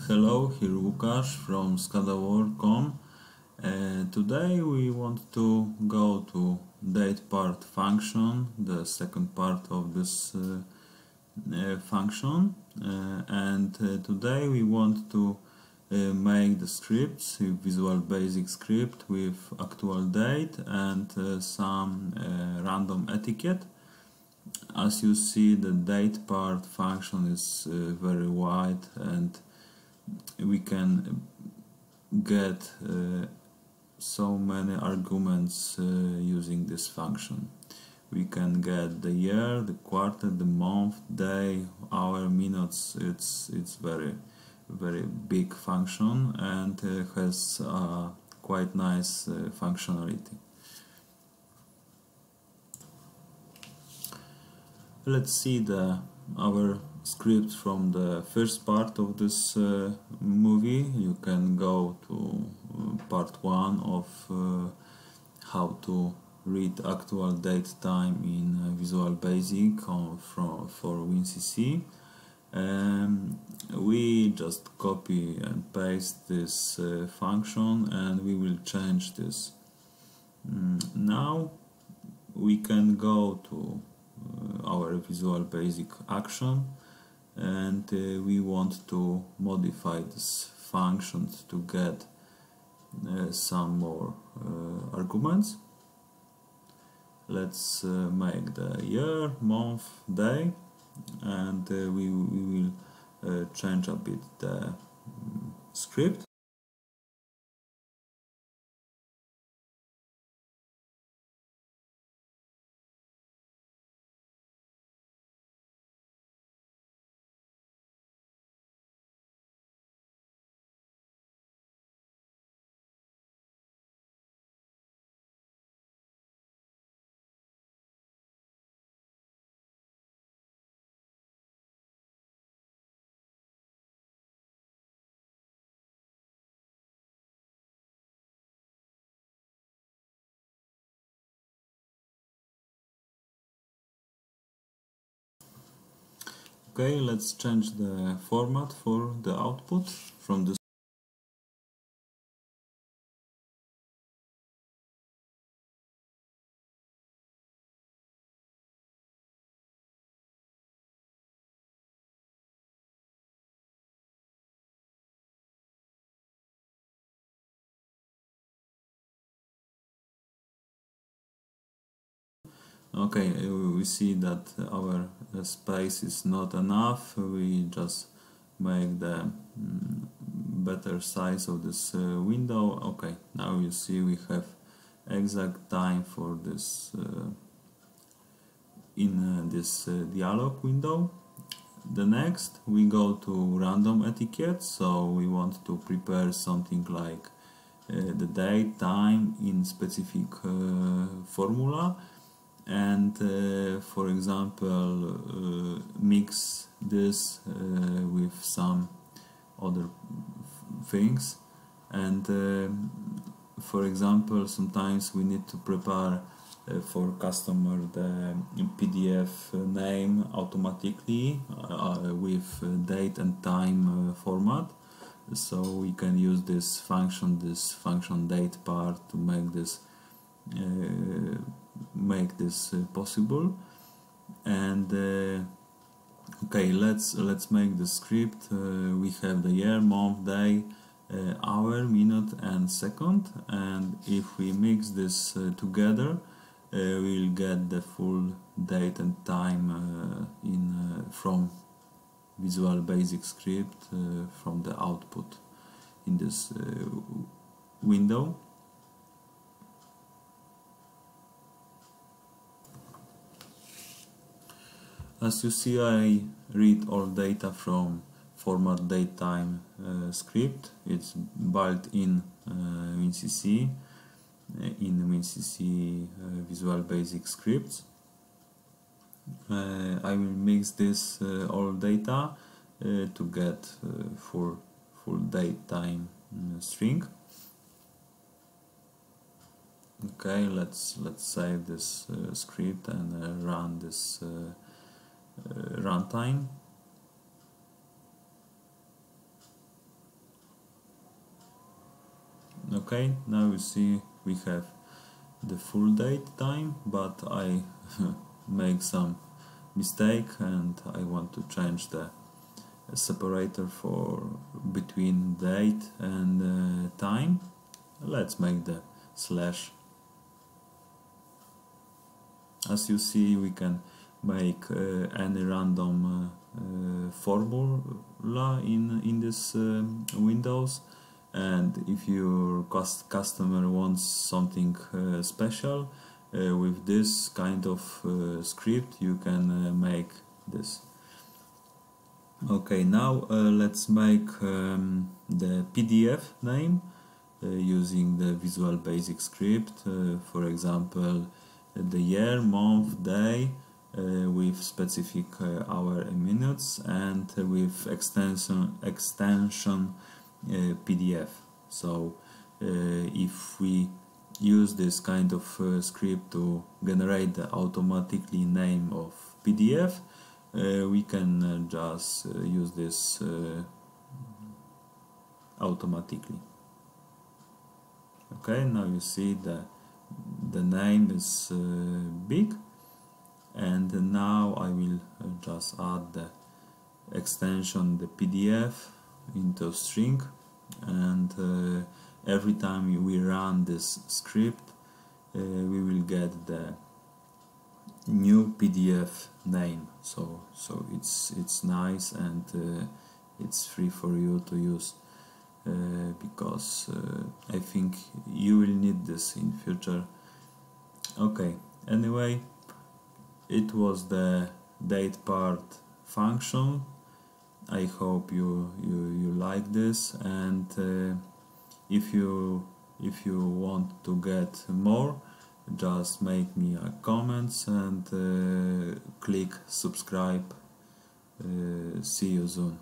Hello, here Łukasz from SCADAworld.com. Today we want to go to DatePart function, the second part of this function, and today we want to make the scripts, Visual Basic script with actual date and some random etiquette. As you see, the DatePart function is very wide and we can get so many arguments using this function. We can get the year, the quarter, the month, day, hour, minutes. It's very big function and has quite nice functionality. Let's see our script from the first part of this movie. You can go to part 1 of how to read actual date time in Visual Basic for WinCC. We just copy and paste this function and we will change this. Now we can go to our Visual Basic action and we want to modify this function to get some more arguments. Let's make the year, month, day, and we will change a bit the script. Okay, let's change the format for the output from this. Okay, we see that our space is not enough. We just make the better size of this window. Okay, now you see we have exact time for this in this dialog window. The next we go to random etiquette, so we want to prepare something like the date, time in specific formula, and for example mix this with some other things, and for example sometimes we need to prepare for customer the PDF name automatically with date and time format, so we can use this function DatePart to make this possible. And okay, let's make the script. We have the year, month, day, hour, minute and second, and if we mix this together we'll get the full date and time from Visual Basic script from the output in this window. As you see, I read all data from FormatDateTime script. It's built in WinCC, Visual Basic scripts. I will mix this all data to get full date time string. Okay, let's save this script and run this runtime. Okay, now you see we have the full date time, but I make some mistake and I want to change the separator for between date and time. Let's make the slash. As you see, we can make any random formula in this Windows, and if your customer wants something special with this kind of script, you can make this. Okay, now let's make the PDF name using the Visual Basic script, for example the year, month, day, with specific hour and minutes, and with extension PDF. So if we use this kind of script to generate the automatically name of PDF, we can just use this automatically. Okay, now you see the name is big, and now I will just add the extension, the PDF, into string, and every time we run this script we will get the new PDF name. So it's nice, and it's free for you to use, because I think you will need this in future. Okay, anyway, it was the DatePart function. I hope you like this, and if you want to get more, just make me a comments and click subscribe. See you soon.